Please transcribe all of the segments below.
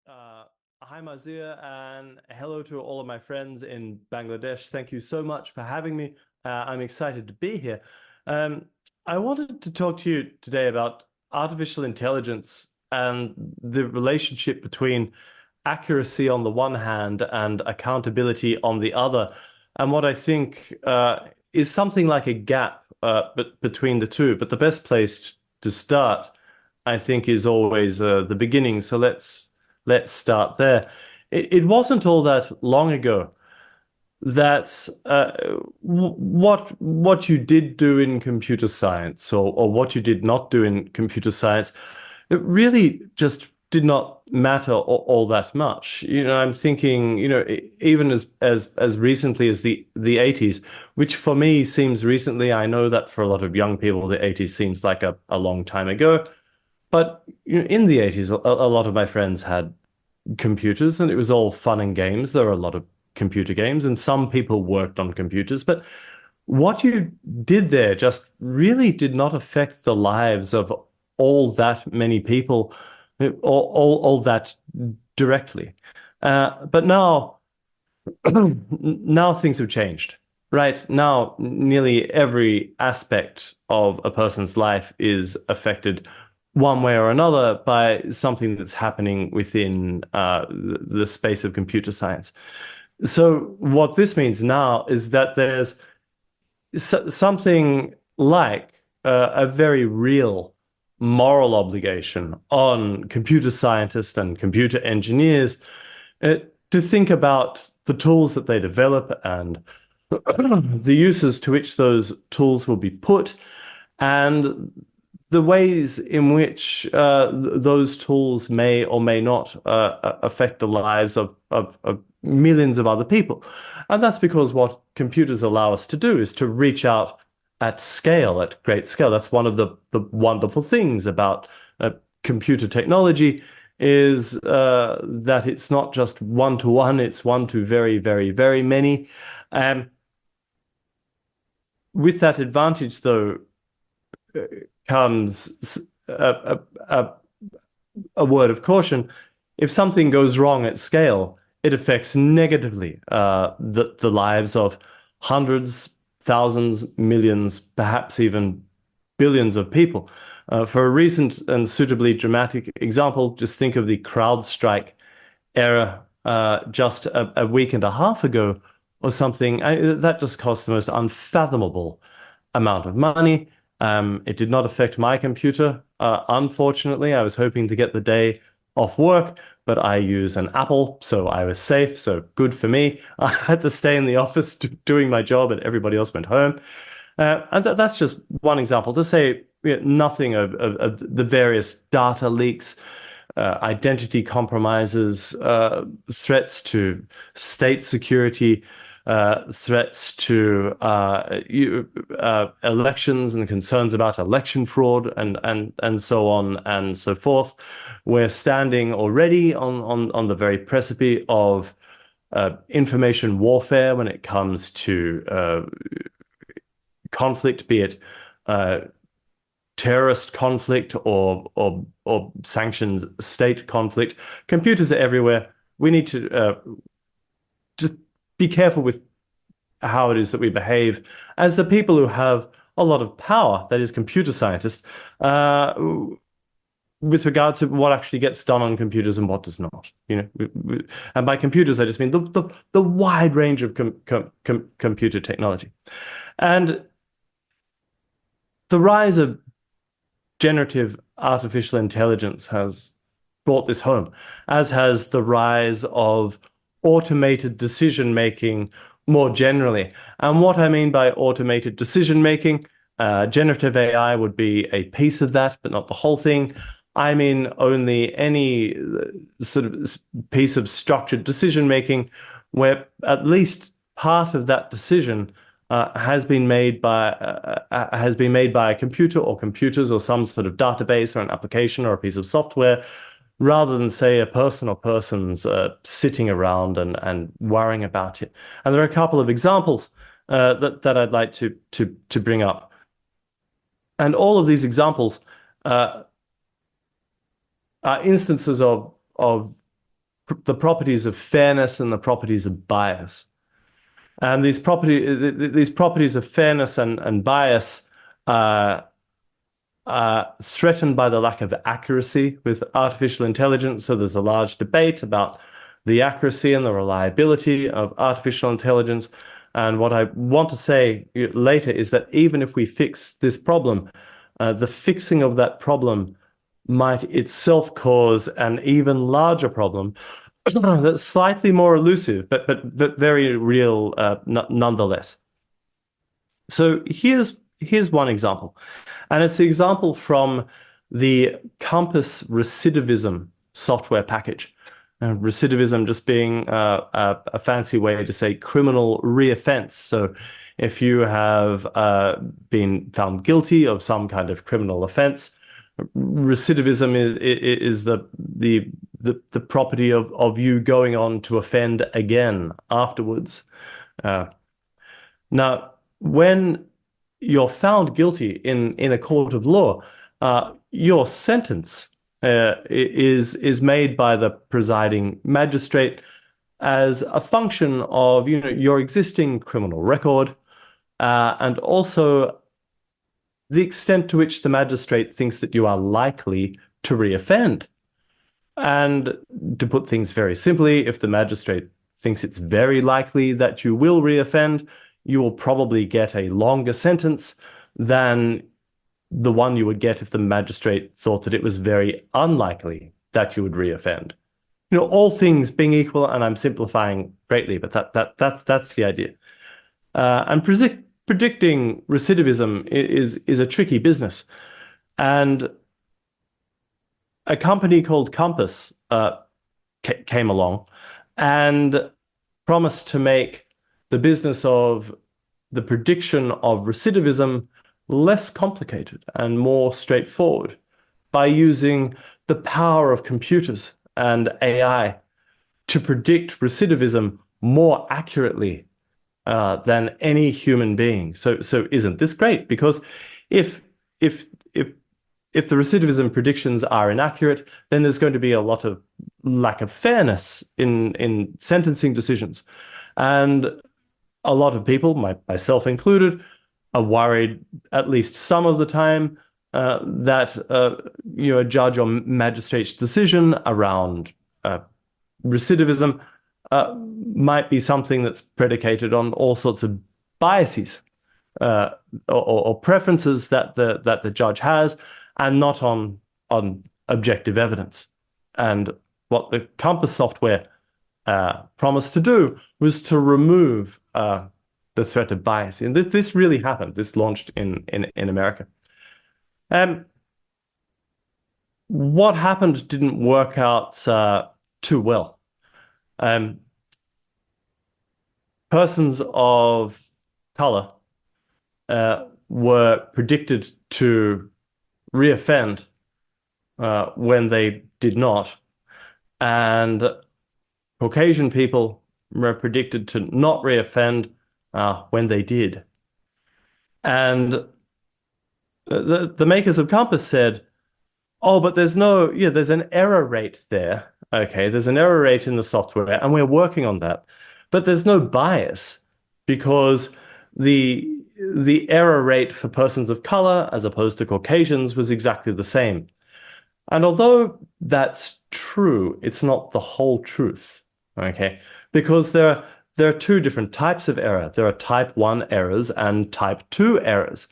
Uh, Hi, Mazir, and hello to all of my friends in Bangladesh. Thank you so much for having me. I'm excited to be here. Um, I wanted to talk to you today about artificial intelligence and the relationship between accuracy on the one hand and accountability on the other, and what I think is something like a gap between the two. But the best place to start, I think, is always the beginning. So let's start there. It wasn't all that long ago that what you did do in computer science or what you did not do in computer science, it really just did not matter all that much. I'm thinking, even as recently as the 80s, which for me seems recently. I know that for a lot of young people, the 80s seems like a long time ago. But in the 80s, a lot of my friends had computers and it was all fun and games. There were a lot of computer games and some people worked on computers. But what you did there just really did not affect the lives of all that many people, all that directly. But now, now things have changed. Right now, nearly every aspect of a person's life is affected one way or another by something that's happening within the space of computer science. So, what this means now is that there's something like a very real moral obligation on computer scientists and computer engineers uh, to think about the tools that they develop and the uses to which those tools will be put, and the ways in which those tools may or may not affect the lives of millions of other people. And that's because what computers allow us to do is to reach out at scale, at great scale. That's one of the wonderful things about computer technology is that it's not just one to one, it's one to very, very, very many. Um, with that advantage, though, comes a word of caution. If something goes wrong at scale, it affects negatively the lives of hundreds, thousands, millions, perhaps even billions of people. For a recent and suitably dramatic example, just think of the CrowdStrike era just a week and a half ago or something. That just cost the most unfathomable amount of money. It did not affect my computer. Unfortunately, I was hoping to get the day off work, but I use an Apple, so I was safe. So good for me. I had to stay in the office doing my job, and everybody else went home. And that's just one example to say nothing of the various data leaks, identity compromises, threats to state security, threats to elections and concerns about election fraud and so on and so forth. We're standing already on the very precipice of information warfare when it comes to conflict, be it uh, terrorist conflict or sanctioned state conflict. Computers are everywhere. We need to just be careful with how it is that we behave as the people who have a lot of power, that is, computer scientists, with regard to what actually gets done on computers and what does not. And by computers, I just mean the wide range of computer technology. And the rise of generative artificial intelligence has brought this home, as has the rise of automated decision making more generally. And what I mean by automated decision making, generative AI would be a piece of that, but not the whole thing. I mean only any sort of piece of structured decision making where at least part of that decision has been made by a computer or computers or some sort of database or an application or a piece of software, rather than say a person or persons sitting around and worrying about it. And there are a couple of examples that I'd like to bring up, and all of these examples uh, are instances of the properties of fairness and the properties of bias. And these properties of fairness and bias are threatened by the lack of accuracy with artificial intelligence. So there's a large debate about the accuracy and the reliability of artificial intelligence. And what I want to say later is that even if we fix this problem, the fixing of that problem might itself cause an even larger problem that's slightly more elusive, but very real nonetheless. So here's one example, and it's the example from the Compass recidivism software package. Recidivism just being a fancy way to say criminal reoffense. So if you have been found guilty of some kind of criminal offense, recidivism is the property of you going on to offend again afterwards. Now, when you're found guilty in a court of law, your sentence is made by the presiding magistrate as a function of your existing criminal record, and also the extent to which the magistrate thinks that you are likely to reoffend. And to put things very simply, if the magistrate thinks it's very likely that you will reoffend, you will probably get a longer sentence than the one you would get if the magistrate thought that it was very unlikely that you would reoffend. All things being equal, and I'm simplifying greatly, but that's the idea. And predicting recidivism is a tricky business. And a company called Compass came along and promised to make the business of the prediction of recidivism less complicated and more straightforward by using the power of computers and AI to predict recidivism more accurately than any human being. So isn't this great? Because if the recidivism predictions are inaccurate, then there's going to be a lot of lack of fairness in sentencing decisions. And a lot of people, myself included, are worried at least some of the time that a judge or magistrate's decision around recidivism might be something that's predicated on all sorts of biases or preferences that the judge has, and not on objective evidence. And what the Compass software promised to do was to remove the threat of bias. And this really happened. This launched in America. What happened didn't work out too well. Persons of color were predicted to reoffend when they did not, and Caucasian people were predicted to not reoffend when they did. And the makers of Compass said, oh, but there's an error rate there. Okay, there's an error rate in the software, and we're working on that. But there's no bias because the error rate for persons of color as opposed to Caucasians was exactly the same. And although that's true, it's not the whole truth, okay? Because there are two different types of error. There are type 1 errors and type 2 errors.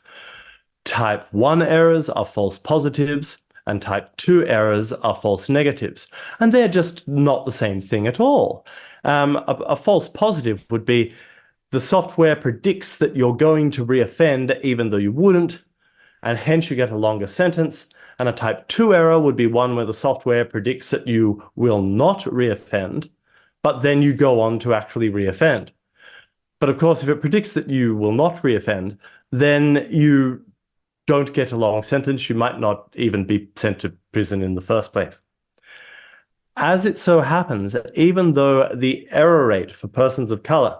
Type 1 errors are false positives, and type 2 errors are false negatives. And they're just not the same thing at all. A false positive would be the software predicts that you're going to reoffend even though you wouldn't, and hence you get a longer sentence. And a type 2 error would be one where the software predicts that you will not reoffend, but then you go on to actually reoffend. But of course, if it predicts that you will not reoffend, then you don't get a long sentence. You might not even be sent to prison in the first place. As it so happens, even though the error rate for persons of color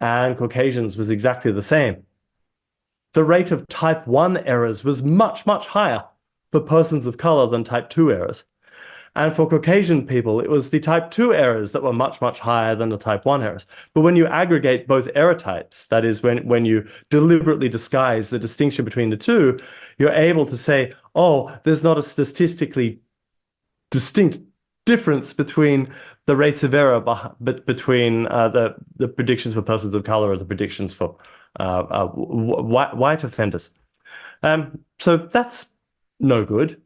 and Caucasians was exactly the same, the rate of type 1 errors was much, much higher for persons of color than type 2 errors. And for Caucasian people, it was the type 2 errors that were much, much higher than the type 1 errors. But when you aggregate both error types, that is, when you deliberately disguise the distinction between the two, you're able to say, oh, there's not a statistically distinct difference between the rates of error between the predictions for persons of color or the predictions for white offenders. So that's no good.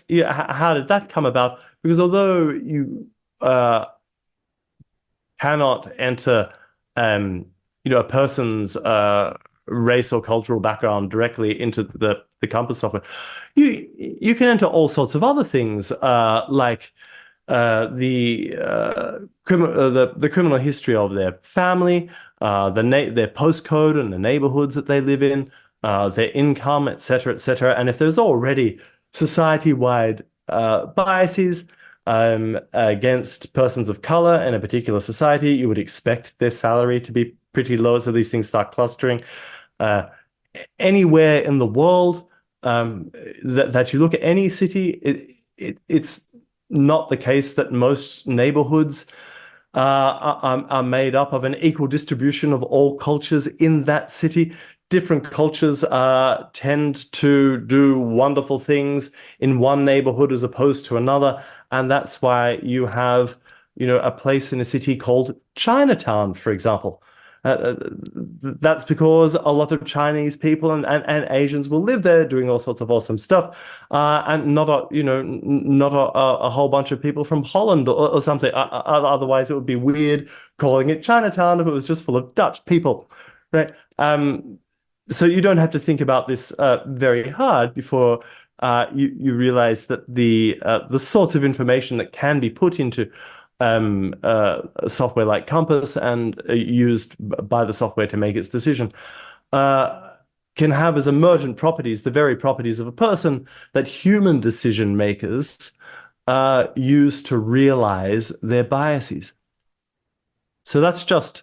Yeah, how did that come about? Because although you uh, cannot enter, um, a person's race or cultural background directly into the Compass software, you can enter all sorts of other things, like the criminal history of their family, their postcode and the neighborhoods that they live in, their income, etc., etc. And if there's already society-wide biases against persons of color in a particular society, you would expect their salary to be pretty low, so these things start clustering. Uh, Anywhere in the world that you look at any city, it's not the case that most neighborhoods are made up of an equal distribution of all cultures in that city. Different cultures tend to do wonderful things in one neighborhood as opposed to another, and that's why you have, a place in a city called Chinatown, for example. That's because a lot of Chinese people and Asians will live there doing all sorts of awesome stuff, and not a whole bunch of people from Holland or something. Otherwise, it would be weird calling it Chinatown if it was just full of Dutch people, right? So you don't have to think about this very hard before you realize that the sorts of information that can be put into software like Compass and used by the software to make its decision uh, can have as emergent properties the very properties of a person that human decision makers use to realize their biases. So that's just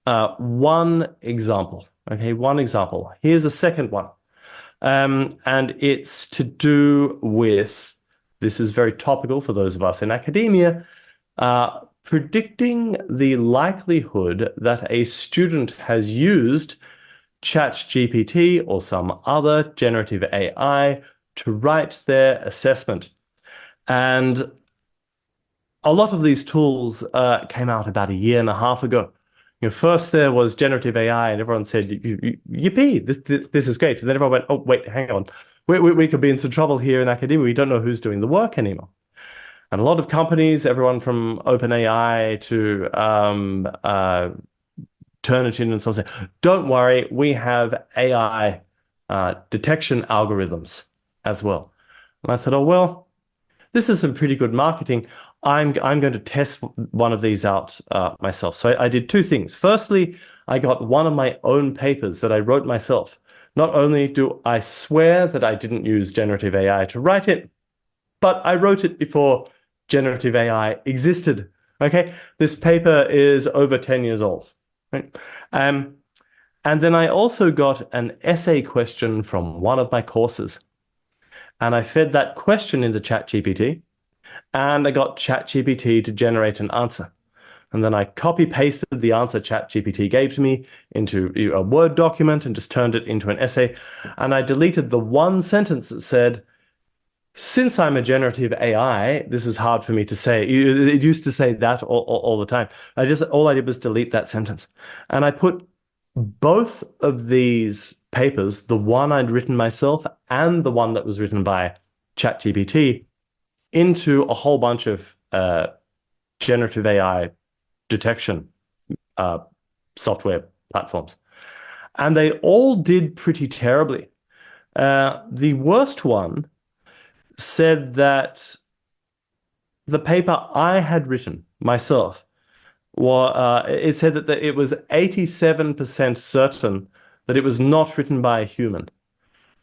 one example. Okay, one example. Here's a second one. And it's to do with, this is very topical for those of us in academia, predicting the likelihood that a student has used ChatGPT or some other generative AI to write their assessment. And a lot of these tools came out about a year and a half ago. First there was generative AI, and everyone said, "Yippee! This is great." And then everyone went, "Oh, wait, hang on, we could be in some trouble here in academia. We don't know who's doing the work anymore." And a lot of companies, everyone from OpenAI to Turnitin and so on, say, "Don't worry, we have AI detection algorithms as well." And I said, "Oh well, this is some pretty good marketing. I'm going to test one of these out myself." So I did two things. Firstly, I got one of my own papers that I wrote myself. Not only do I swear that I didn't use generative AI to write it, but I wrote it before generative AI existed. Okay, this paper is over 10 years old. Right? And then I also got an essay question from one of my courses. And I fed that question into ChatGPT, and I got ChatGPT to generate an answer. And then I copy pasted the answer ChatGPT gave to me into a Word document and just turned it into an essay. And I deleted the one sentence that said, "Since I'm a generative AI, this is hard for me to say." It used to say that all the time. All I did was delete that sentence. And I put both of these papers, the one I'd written myself and the one that was written by ChatGPT, into a whole bunch of generative AI detection uh, software platforms. And they all did pretty terribly. The worst one said that the paper I had written myself, it said that it was 87% certain that it was not written by a human.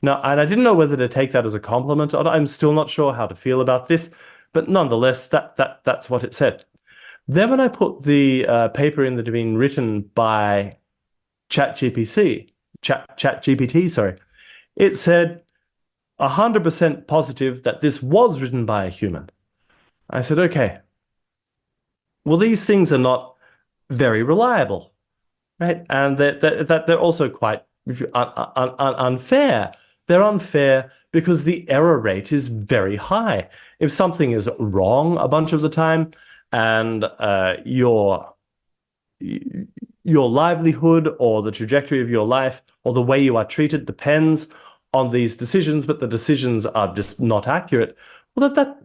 Now, and I didn't know whether to take that as a compliment or not. I'm still not sure how to feel about this, but nonetheless, that's what it said. Then when I put the paper in that had been written by ChatGPT, sorry, it said 100% positive that this was written by a human. I said, okay, well, these things are not very reliable, right? And that they're also quite unfair. They're unfair because the error rate is very high. If something is wrong a bunch of the time, and your livelihood or the trajectory of your life or the way you are treated depends on these decisions, but the decisions are just not accurate. Well, that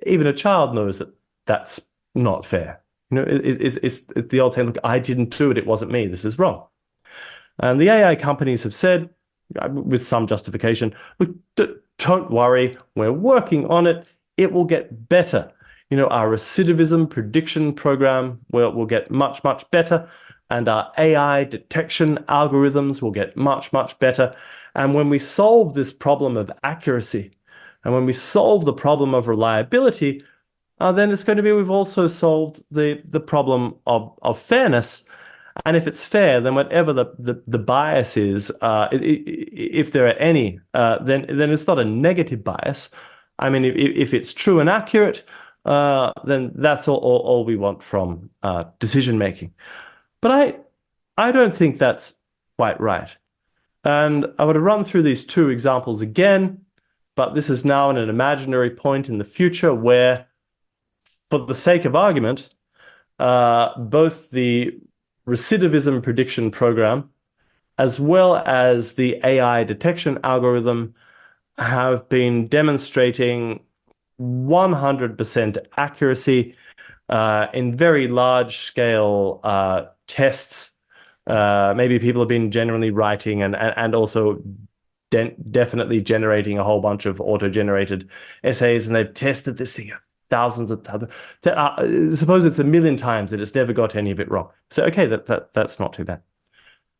even a child knows that that's not fair. It's the old saying, look, I didn't do it. It wasn't me. This is wrong. And the AI companies have said, with some justification, look, don't worry, we're working on it. It will get better. Our recidivism prediction program will get much, much better, and our AI detection algorithms will get much, much better. And when we solve this problem of accuracy, and when we solve the problem of reliability, then it's going to be we've also solved the problem of fairness. And if it's fair, then whatever the bias is, if there are any, then it's not a negative bias. I mean, if it's true and accurate, then that's all we want from decision making. But I don't think that's quite right. And I want to run through these two examples again, but this is now in an imaginary point in the future where, for the sake of argument, both the recidivism prediction program as well as the AI detection algorithm have been demonstrating 100% accuracy in very large scale tests. Maybe people have been generally writing and also definitely generating a whole bunch of auto-generated essays, and they've tested this thing thousands of times. Suppose it's 1 million times that it's never got any of it wrong. So okay, that's not too bad.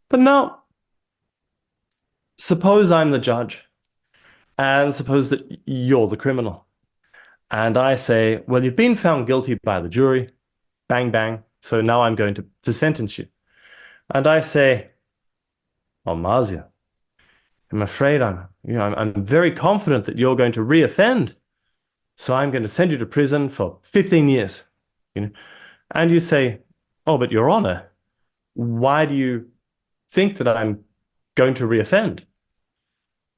But now, suppose I'm the judge, and suppose that you're the criminal. And I say, well, you've been found guilty by the jury. Bang, bang. So now I'm going to sentence you. And I say, well, Marzia, I'm afraid I'm very confident that you're going to reoffend. So I'm going to send you to prison for 15 years. And you say, oh, but Your Honor, why do you think that I'm going to reoffend?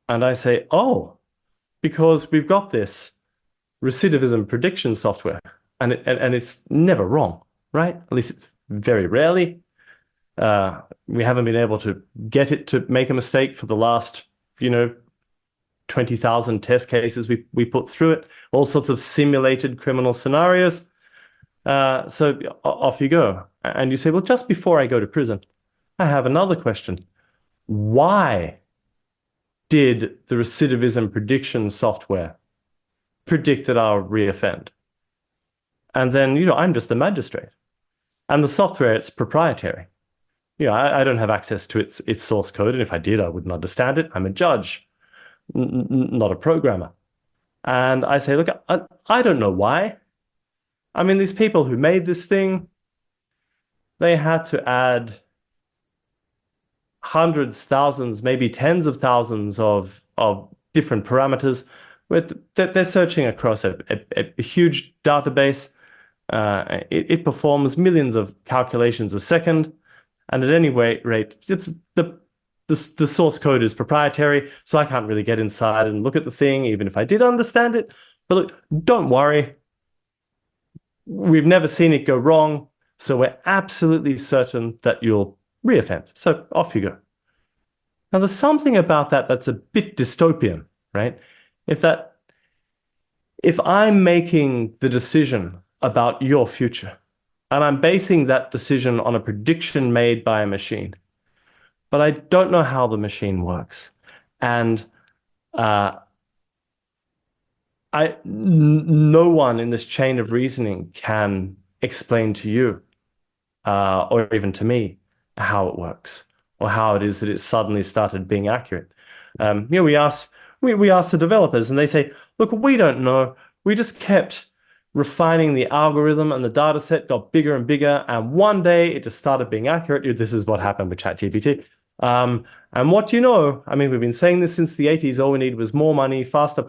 And I say, oh, because we've got this recidivism prediction software, and it's never wrong, right? At least it's very rarely. We haven't been able to get it to make a mistake for the last, 20,000 test cases we put through it, all sorts of simulated criminal scenarios. So off you go. And you say, well, just before I go to prison, I have another question. Why did the recidivism prediction software predict that I'll reoffend? And then, I'm just a magistrate. And the software, it's proprietary. I don't have access to its source code. And if I did, I wouldn't understand it. I'm a judge, not a programmer. And I say, look, I don't know why. I mean, these people who made this thing, they had to add hundreds, thousands, maybe tens of thousands of different parameters. They're searching across a huge database. It performs millions of calculations a second. And at any rate, the source code is proprietary, so I can't really get inside and look at the thing, even if I did understand it. But look, don't worry. We've never seen it go wrong, so we're absolutely certain that you'll reoffend. So off you go. Now, there's something about that that's a bit dystopian, right? If I'm making the decision about your future, and I'm basing that decision on a prediction made by a machine, but I don't know how the machine works. And no one in this chain of reasoning can explain to you, or even to me, how it works, or how it is that it suddenly started being accurate. We ask the developers, and they say, look, we don't know. We just kept refining the algorithm, and the data set got bigger and bigger, and one day it just started being accurate. This is what happened with ChatGPT. And what do you know? I mean, we've been saying this since the 80s. All we need was more money, faster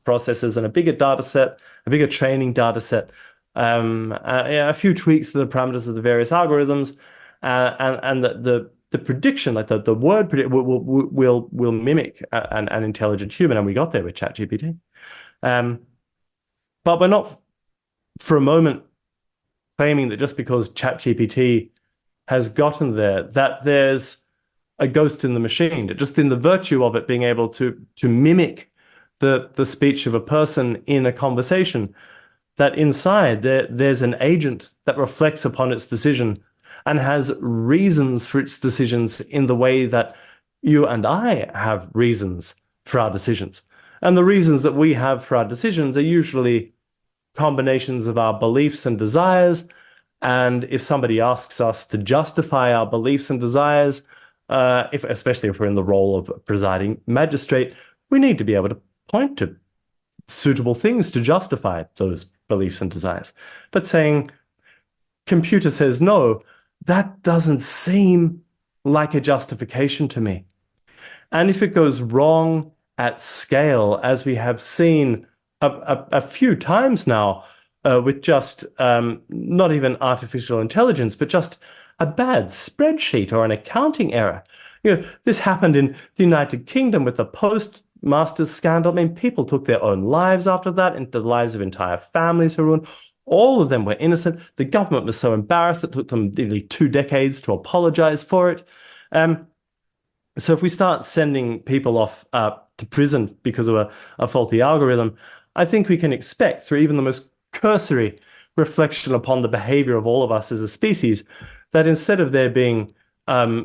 processes and a bigger data set, a bigger training data set, yeah, a few tweaks to the parameters of the various algorithms, and the prediction, like the word predict, will mimic an intelligent human, and we got there with ChatGPT. But we're not for a moment claiming that just because ChatGPT has gotten there, that there's a ghost in the machine, that just in the virtue of it being able to mimic the speech of a person in a conversation, that inside there's an agent that reflects upon its decision and has reasons for its decisions in the way that you and I have reasons for our decisions. And the reasons that we have for our decisions are usually combinations of our beliefs and desires. And if somebody asks us to justify our beliefs and desires, especially if we're in the role of presiding magistrate, we need to be able to point to suitable things to justify those beliefs and desires. But saying computer says no, that doesn't seem like a justification to me. And if it goes wrong at scale, as we have seen a few times now, with just not even artificial intelligence, but just a bad spreadsheet or an accounting error. This happened in the United Kingdom with the postmasters scandal. I mean, people took their own lives after that, and the lives of entire families were ruined. All of them were innocent. The government was so embarrassed it took them nearly 2 decades to apologize for it. So if we start sending people off to prison because of a faulty algorithm, I think we can expect, through even the most cursory reflection upon the behavior of all of us as a species, that instead of there being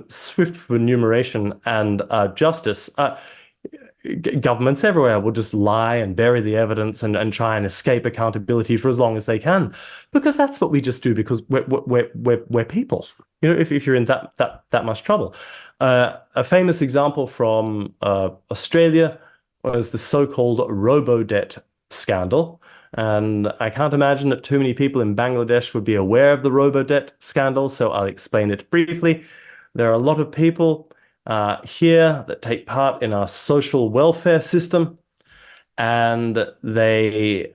swift remuneration and justice, governments everywhere will just lie and bury the evidence and try and escape accountability for as long as they can, because that's what we just do, because we're people. If you're in that much trouble. A famous example from Australia was the so-called robo-debt scandal. And I can't imagine that too many people in Bangladesh would be aware of the robo-debt scandal, so I'll explain it briefly. There are a lot of people here that take part in our social welfare system, and they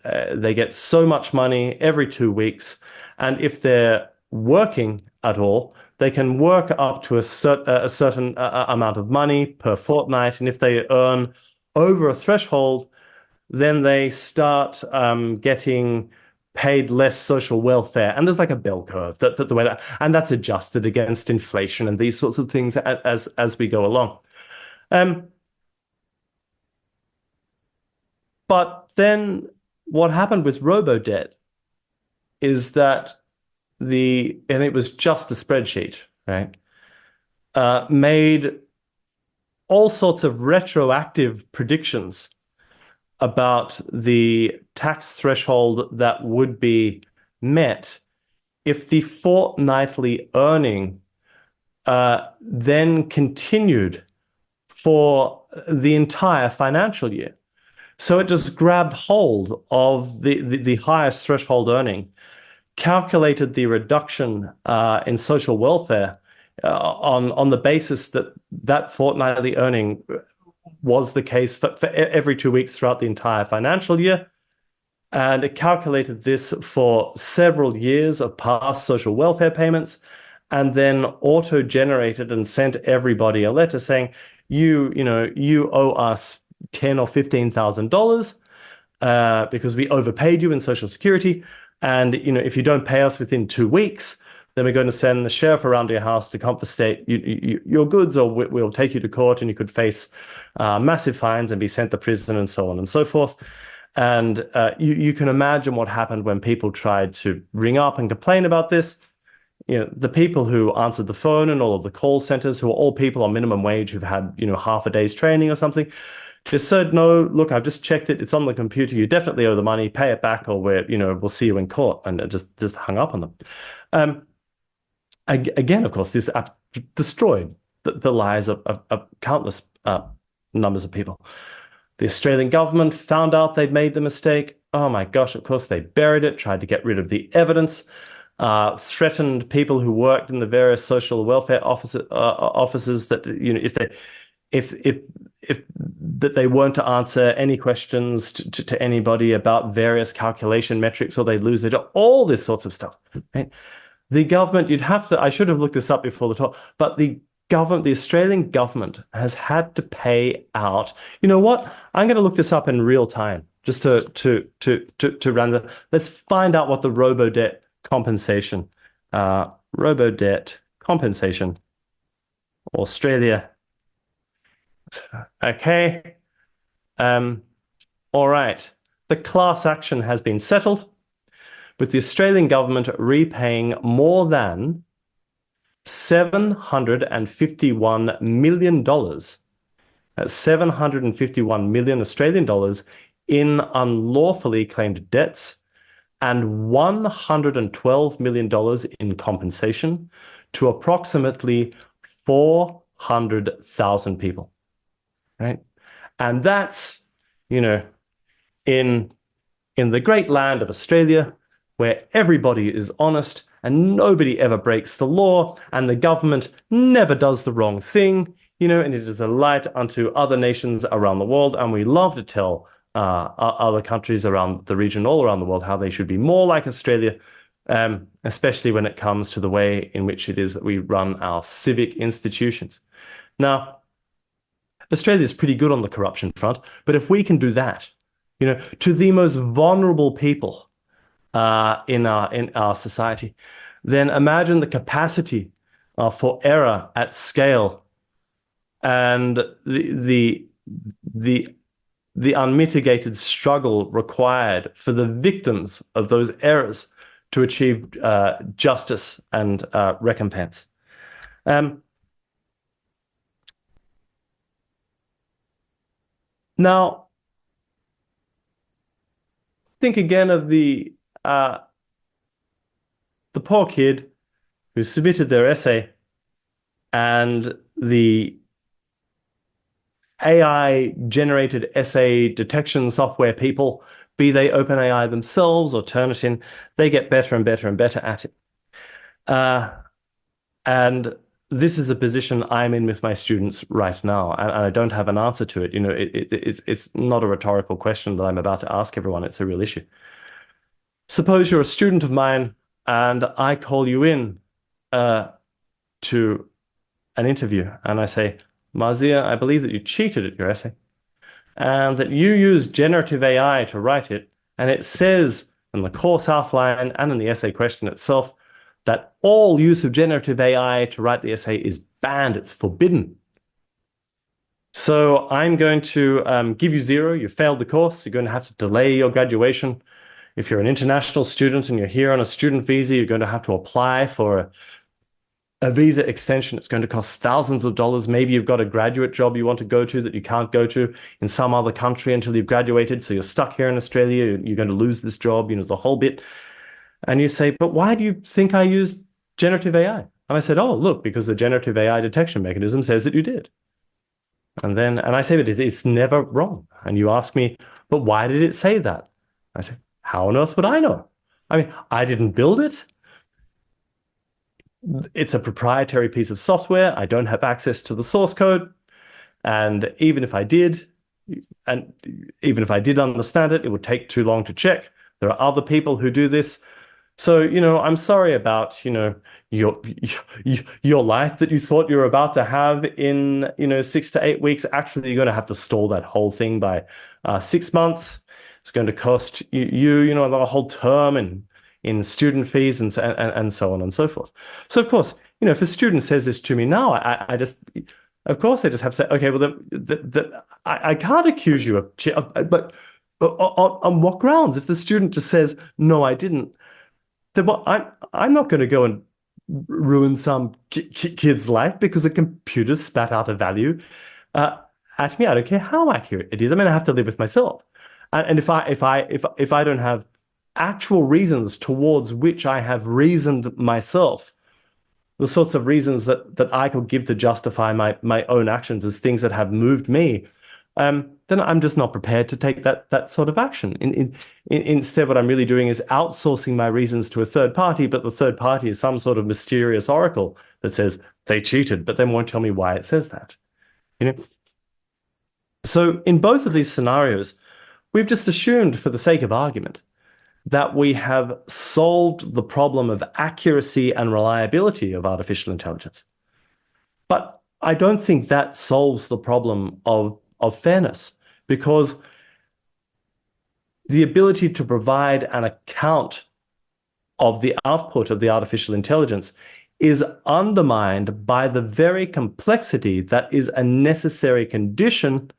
get so much money every 2 weeks, and if they're working at all, they can work up to a certain amount of money per fortnight, and if they earn over a threshold, then they start getting paid less social welfare. And there's like a bell curve the way and that's adjusted against inflation and these sorts of things as we go along. But then what happened with robo-debt is that and it was just a spreadsheet, right? Made all sorts of retroactive predictions about the tax threshold that would be met if the fortnightly earning then continued for the entire financial year. So it just grabbed hold of the highest threshold earning, calculated the reduction in social welfare on the basis that that fortnightly earning was the case for every 2 weeks throughout the entire financial year. And it calculated this for several years of past social welfare payments, and then auto-generated and sent everybody a letter saying, you owe us $10,000 or $15,000 because we overpaid you in Social Security. And if you don't pay us within 2 weeks, then we're going to send the sheriff around to your house to confiscate your goods, or we'll take you to court and you could face massive fines and be sent to prison and so on and so forth. And you can imagine what happened when people tried to ring up and complain about this. The people who answered the phone and all of the call centers, who are all people on minimum wage who've had, half a day's training or something, just said, no, look, I've just checked it. It's on the computer. You definitely owe the money. Pay it back, or we'll see you in court. And it just hung up on them. Again, of course, this app destroyed the lives of countless numbers of people. The Australian government found out they'd made the mistake. Oh my gosh, of course, they buried it, tried to get rid of the evidence, threatened people who worked in the various social welfare offices that, if that they weren't to answer any questions to anybody about various calculation metrics or they'd lose their job, all this sorts of stuff. Right? The government, you'd have to, I should have looked this up before the talk, but the government, the Australian government has had to pay out. You know what? I'm going to look this up in real time just to run the, let's find out what the robo-debt compensation, robo-debt compensation, Australia. Okay. All right. The class action has been settled, with the Australian government repaying more than $751 million. That's 751 million Australian dollars in unlawfully claimed debts and $112 million in compensation to approximately 400,000 people. Right? And that's, you know, in the great land of Australia, where everybody is honest and nobody ever breaks the law and the government never does the wrong thing, and it is a light unto other nations around the world. And we love to tell other countries around the region, all around the world, how they should be more like Australia, especially when it comes to the way in which it is that we run our civic institutions. Now, Australia is pretty good on the corruption front, but if we can do that, to the most vulnerable people in our society, then imagine the capacity for error at scale and the unmitigated struggle required for the victims of those errors to achieve justice and recompense. Now, think again of the poor kid who submitted their essay and the AI-generated essay detection software people, be they OpenAI themselves or Turnitin, they get better and better and better at it. And this is a position I'm in with my students right now, and I don't have an answer to it. It's not a rhetorical question that I'm about to ask everyone. It's a real issue. Suppose you're a student of mine and I call you in to an interview and I say, Marzia, I believe that you cheated at your essay and that you used generative AI to write it. And it says in the course outline and in the essay question itself that all use of generative AI to write the essay is banned. It's forbidden. So I'm going to give you 0. You failed the course. You're going to have to delay your graduation. If you're an international student and you're here on a student visa, you're going to have to apply for a visa extension. It's going to cost thousands of dollars. Maybe you've got a graduate job you want to go to that you can't go to in some other country until you've graduated. So you're stuck here in Australia. You're going to lose this job, the whole bit. And you say, but why do you think I used generative AI? And I said, oh, look, because the generative AI detection mechanism says that you did. And I say that it's never wrong. And you ask me, but why did it say that? I say, how on earth would I know? I mean, I didn't build it. It's a proprietary piece of software. I don't have access to the source code. And even if I did understand it, it would take too long to check. There are other people who do this. So, I'm sorry about, your life that you thought you were about to have in, 6 to 8 weeks. Actually, you're going to have to stall that whole thing by 6 months. It's going to cost you, a whole term in student fees and so on and so forth. So, of course, if a student says this to me now, I just have to say, okay, well, I can't accuse you of, but on what grounds? If the student just says, no, I didn't, then I'm not going to go and ruin some kid's life because a computer spat out a value at me. I don't care how accurate it is. I have to live with myself. And if I don't have actual reasons towards which I have reasoned myself, the sorts of reasons that I could give to justify my own actions as things that have moved me, then I'm just not prepared to take that sort of action. Instead, what I'm really doing is outsourcing my reasons to a third party, but the third party is some sort of mysterious oracle that says they cheated, but then won't tell me why it says that. So in both of these scenarios, we've just assumed, for the sake of argument, that we have solved the problem of accuracy and reliability of artificial intelligence. But I don't think that solves the problem of fairness, because the ability to provide an account of the output of the artificial intelligence is undermined by the very complexity that is a necessary condition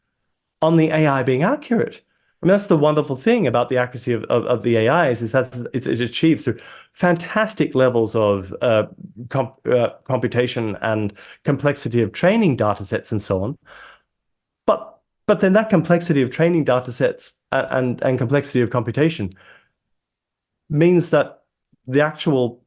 on the AI being accurate. I mean, that's the wonderful thing about the accuracy of the AIs, is that it's achieved through fantastic levels of computation and complexity of training data sets and so on. But then that complexity of training data sets and complexity of computation means that the actual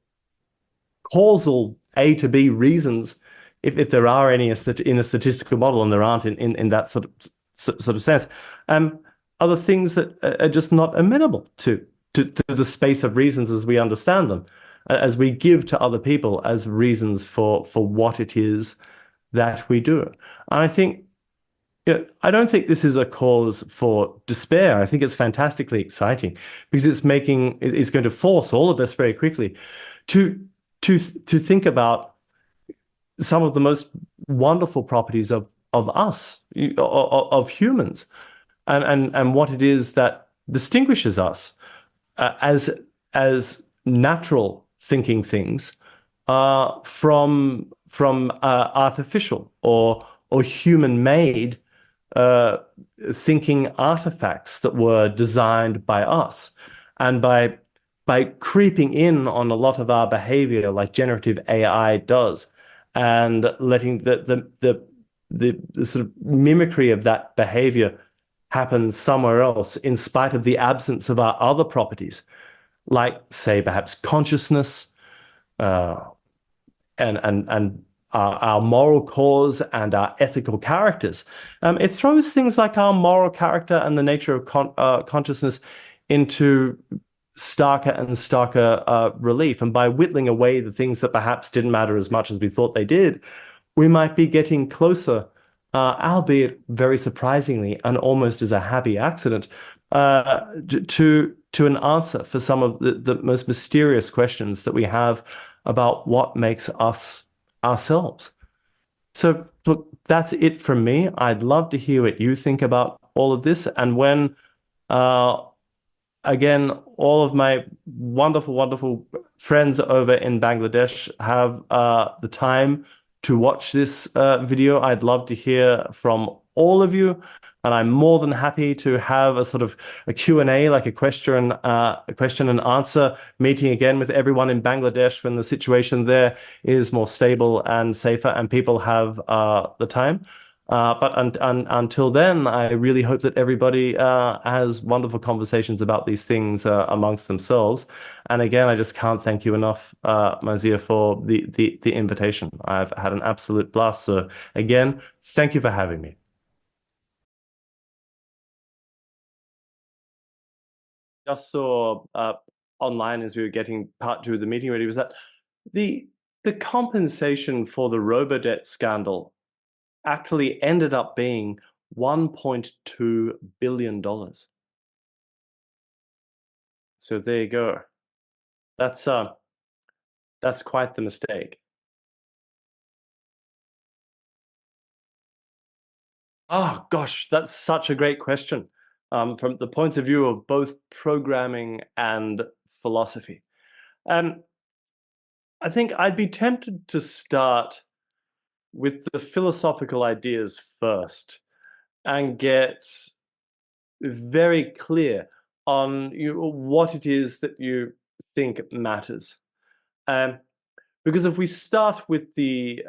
causal A to B reasons, if there are any in a statistical model, and there aren't in that sort of sense, are the things that are just not amenable to the space of reasons as we understand them, as we give to other people as reasons for what it is that we do. And I think, I don't think this is a cause for despair. I think it's fantastically exciting, because it's going to force all of us very quickly to think about some of the most wonderful properties of us, of humans, and what it is that distinguishes us as natural thinking things from artificial or human made thinking artifacts that were designed by us, and by creeping in on a lot of our behavior, like generative AI does, and letting the sort of mimicry of that behavior happen somewhere else, in spite of the absence of our other properties, like, say, perhaps consciousness, uh, and our moral cause and our ethical characters. It throws things like our moral character and the nature of consciousness into starker and starker relief. And by whittling away the things that perhaps didn't matter as much as we thought they did, we might be getting closer, albeit very surprisingly and almost as a happy accident, to an answer for some of the most mysterious questions that we have about what makes us ourselves. So, look, that's it from me. I'd love to hear what you think about all of this. And when, uh, again, all of my wonderful, wonderful friends over in Bangladesh have the time to watch this video, I'd love to hear from all of you. And I'm more than happy to have a sort of a Q&A, like a question and answer meeting again with everyone in Bangladesh when the situation there is more stable and safer and people have the time. But until then, I really hope that everybody has wonderful conversations about these things amongst themselves. And again, I just can't thank you enough, Mazia, for the invitation. I've had an absolute blast. So again, thank you for having me. Just saw online as we were getting part two of the meeting ready, was that the the compensation for the Robodebt scandal actually ended up being $1.2 billion. So there you go. That's uh that's quite the mistake. Oh gosh, that's such a great question. From the point of view of both programming and philosophy. Um, I think I'd be tempted to start with the philosophical ideas first and get very clear on what it is that you think matters. Um, because if we start with the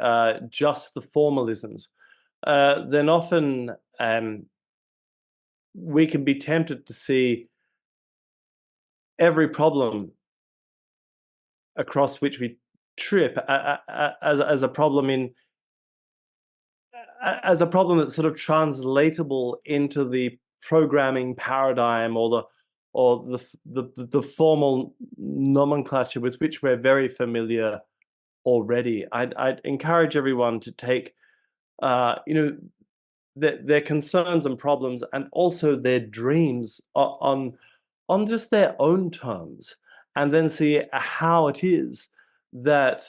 just the formalisms, then often we can be tempted to see every problem across which we trip as a problem as a problem that's sort of translatable into the programming paradigm, or the formal nomenclature with which we're very familiar already. I'd encourage everyone to take, you know, their concerns and problems and also their dreams on just their own terms, and then see how it is that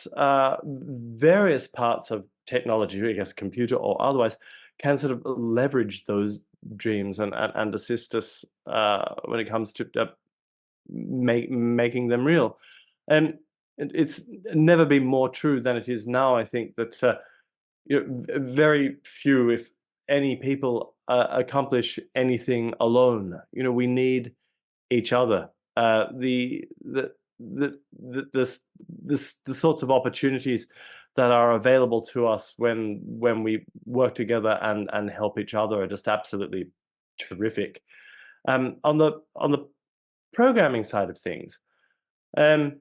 various parts of technology, I guess computer or otherwise, can sort of leverage those dreams and assist us when it comes to making them real. And it's never been more true than it is now. I think that very few, if any, people accomplish anything alone. We need each other. The sorts of opportunities that are available to us when we work together and help each other are just absolutely terrific. On the programming side of things, um,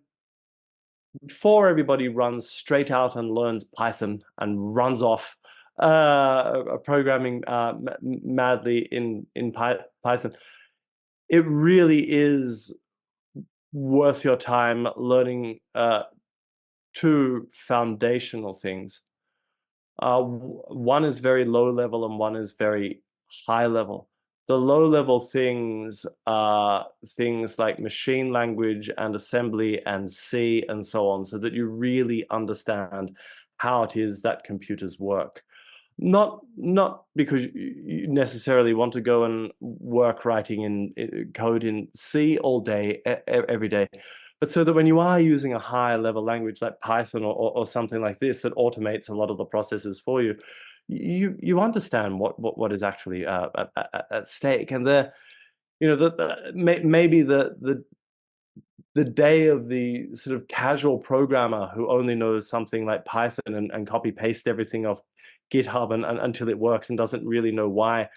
before everybody runs straight out and learns Python and runs off programming madly in Python, it really is worth your time learning two foundational things. One is very low level and one is very high level. The low level things are things like machine language and assembly and C and so on, so that you really understand how it is that computers work. Not because you necessarily want to go and work writing in code in C all day, every day, but so that when you are using a higher level language like Python or something like this that automates a lot of the processes for you, you understand what is actually at stake. And maybe the day of the sort of casual programmer who only knows something like Python and copy paste everything off GitHub and until it works and doesn't really know why.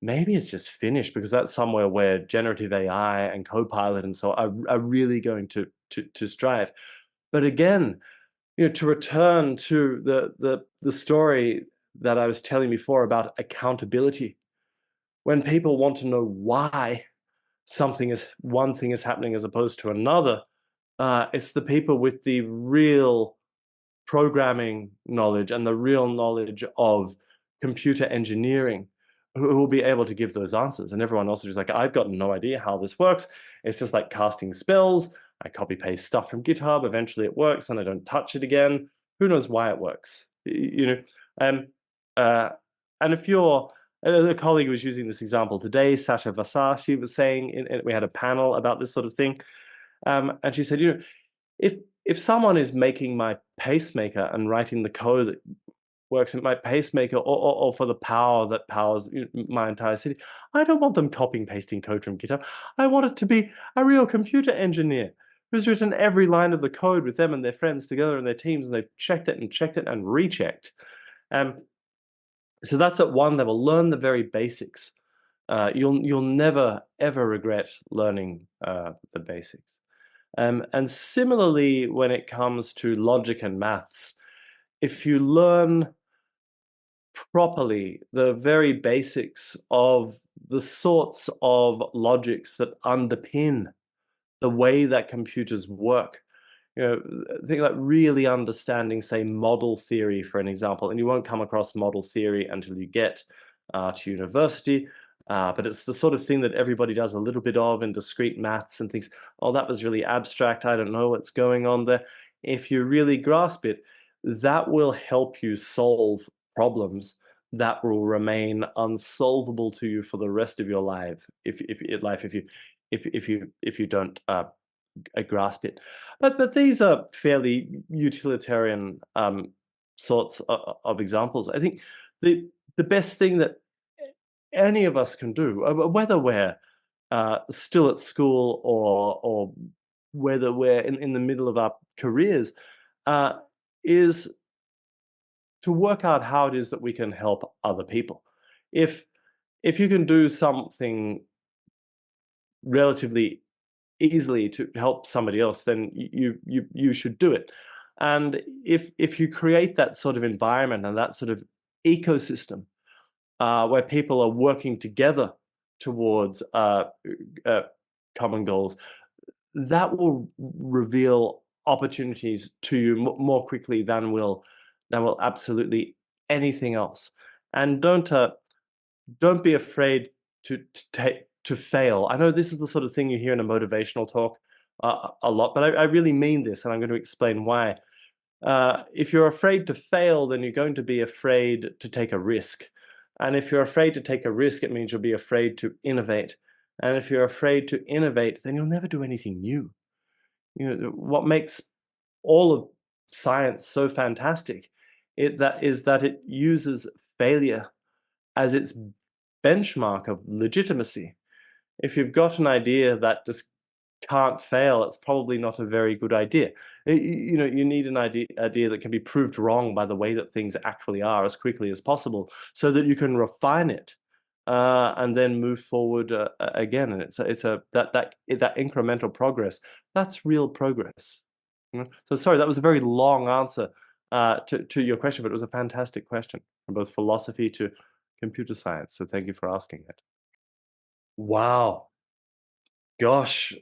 Maybe it's just finished, because that's somewhere where generative AI and Copilot and so are really going to strive. But again, to return to the story that I was telling before about accountability, when people want to know why one thing is happening as opposed to another, it's the people with the real programming knowledge and the real knowledge of computer engineering who will be able to give those answers. And everyone else is just like, I've got no idea how this works. It's just like casting spells. I copy paste stuff from GitHub. Eventually it works and I don't touch it again. Who knows why it works? Um, uh, and if you're a colleague was using this example today, Sasha Vassar, she was saying, we had a panel about this sort of thing. And she said, if if someone is making my pacemaker and writing the code that works in my pacemaker, or for the power that powers my entire city, I don't want them copying pasting code from GitHub. I want it to be a real computer engineer who's written every line of the code with them and their friends together in their teams, and they've checked it and rechecked. Um, so that's at one level. Learn the very basics. You'll never ever regret learning the basics. And similarly, when it comes to logic and maths, if you learn properly the very basics of the sorts of logics that underpin the way that computers work, think like really understanding, say, model theory, for an example, and you won't come across model theory until you get to university. But it's the sort of thing that everybody does a little bit of in discrete maths and thinks, oh, that was really abstract. I don't know what's going on there. If you really grasp it, that will help you solve problems that will remain unsolvable to you for the rest of your life if you don't grasp it. But these are fairly utilitarian sorts of examples. I think the best thing that any of us can do, whether we're still at school or whether we're in the middle of our careers, is to work out how it is that we can help other people. If you can do something relatively easily to help somebody else, then you should do it. And if you create that sort of environment and that sort of ecosystem where people are working together towards common goals, that will reveal opportunities to you more quickly than will absolutely anything else. And don't be afraid to fail. I know this is the sort of thing you hear in a motivational talk a lot, but I really mean this, and I'm going to explain why. If you're afraid to fail, then you're going to be afraid to take a risk. And if you're afraid to take a risk, it means you'll be afraid to innovate. And if you're afraid to innovate, then you'll never do anything new. What makes all of science so fantastic is that it uses failure as its benchmark of legitimacy. If you've got an idea that just can't fail, it's probably not a very good idea. You need an idea that can be proved wrong by the way that things actually are as quickly as possible, so that you can refine it and then move forward again. And it's a that incremental progress. That's real progress. So sorry, that was a very long answer to your question, but it was a fantastic question from both philosophy to computer science. So thank you for asking it. Wow. Gosh,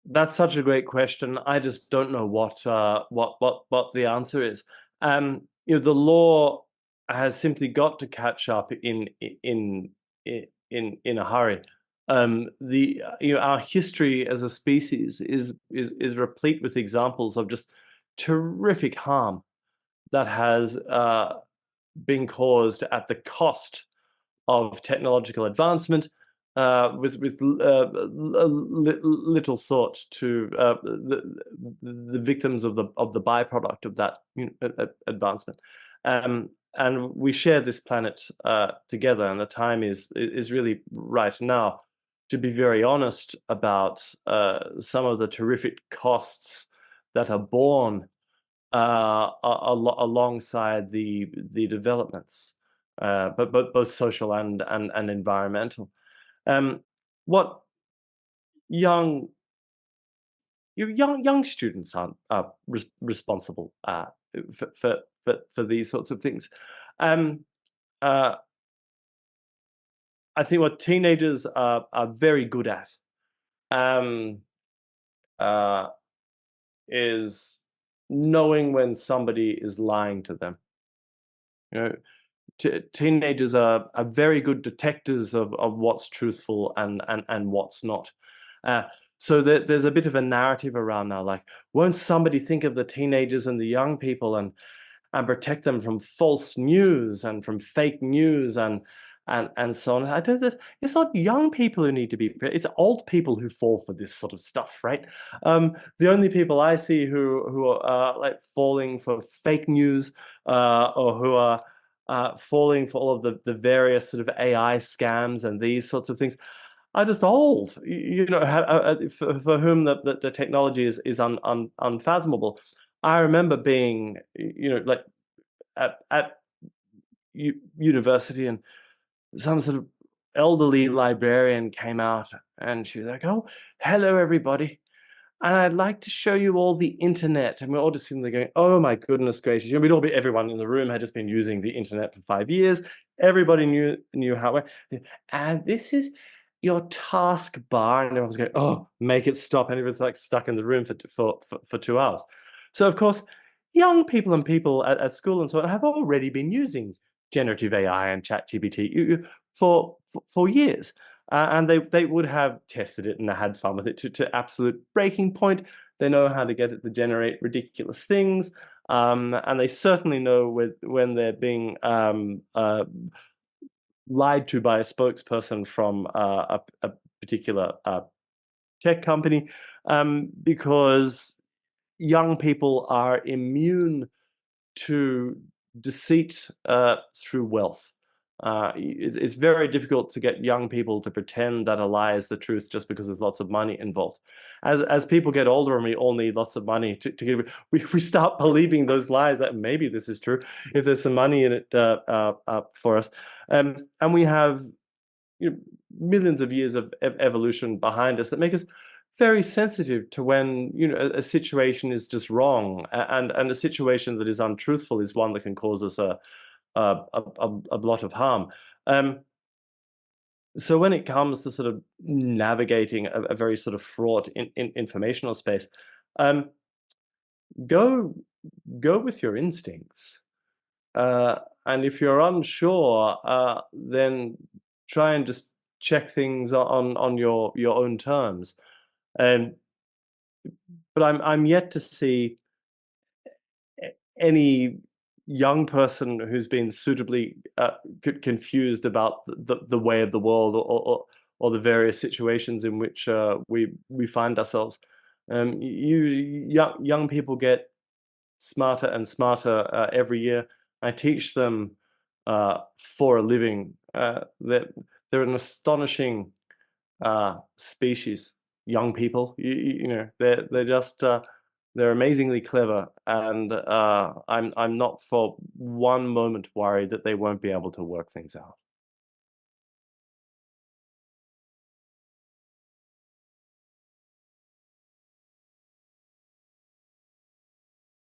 that's such a great question. I just don't know what the answer is. The law has simply got to catch up in a hurry. The Our history as a species is replete with examples of just terrific harm that has been caused at the cost of technological advancement, with little thought to the victims of the byproduct of that advancement. And we share this planet together, and the time is really right now to be very honest about some of the terrific costs that are borne alongside the developments, but both social and environmental. Um, what young young students are responsible for these sorts of things. Um, uh, I think what teenagers are very good at um, uh, is knowing when somebody is lying to them. You know, teenagers are very good detectors of what's truthful and what's not. Uh, so there's a bit of a narrative around now, like, won't somebody think of the teenagers and the young people and protect them from false news and from fake news and so on. I don't. It's not young people who need to be. It's old people who fall for this sort of stuff, right? The only people I see who are like falling for fake news or who are falling for all of the various sort of AI scams and these sorts of things are just old. For whom the technology is unfathomable. I remember being, like at university, and some sort of elderly librarian came out, and she was like, "Oh, hello, everybody. And I'd like to show you all the internet." And we're all just sitting there going, "Oh my goodness gracious." Everyone in the room had just been using the internet for 5 years. Everybody knew how it, and this is your taskbar. And everyone was going, "Oh, make it stop." And it was like stuck in the room for 2 hours. So of course, young people and people at school and so on have already been using generative AI and ChatGPT for years. And they would have tested it and had fun with it to absolute breaking point. They know how to get it to generate ridiculous things, and they certainly know when they're being lied to by a spokesperson from a particular tech company, because young people are immune to deceit through wealth. It's very difficult to get young people to pretend that a lie is the truth just because there's lots of money involved. As people get older and we all need lots of money to get, we start believing those lies that maybe this is true if there's some money in it for us. And we have millions of years of evolution behind us that make us very sensitive to when a situation is just wrong, and a situation that is untruthful is one that can cause us a lot of harm. So when it comes to sort of navigating a very sort of fraught informational space, um, go go with your instincts. And if you're unsure, then try and just check things on your own terms. And but I'm yet to see any young person who's been suitably confused about the way of the world, or the various situations in which we find ourselves. Young people get smarter and smarter every year. I teach them for a living. They're an astonishing species. Young people, you know, they're just they're amazingly clever, and I'm not for one moment worried that they won't be able to work things out.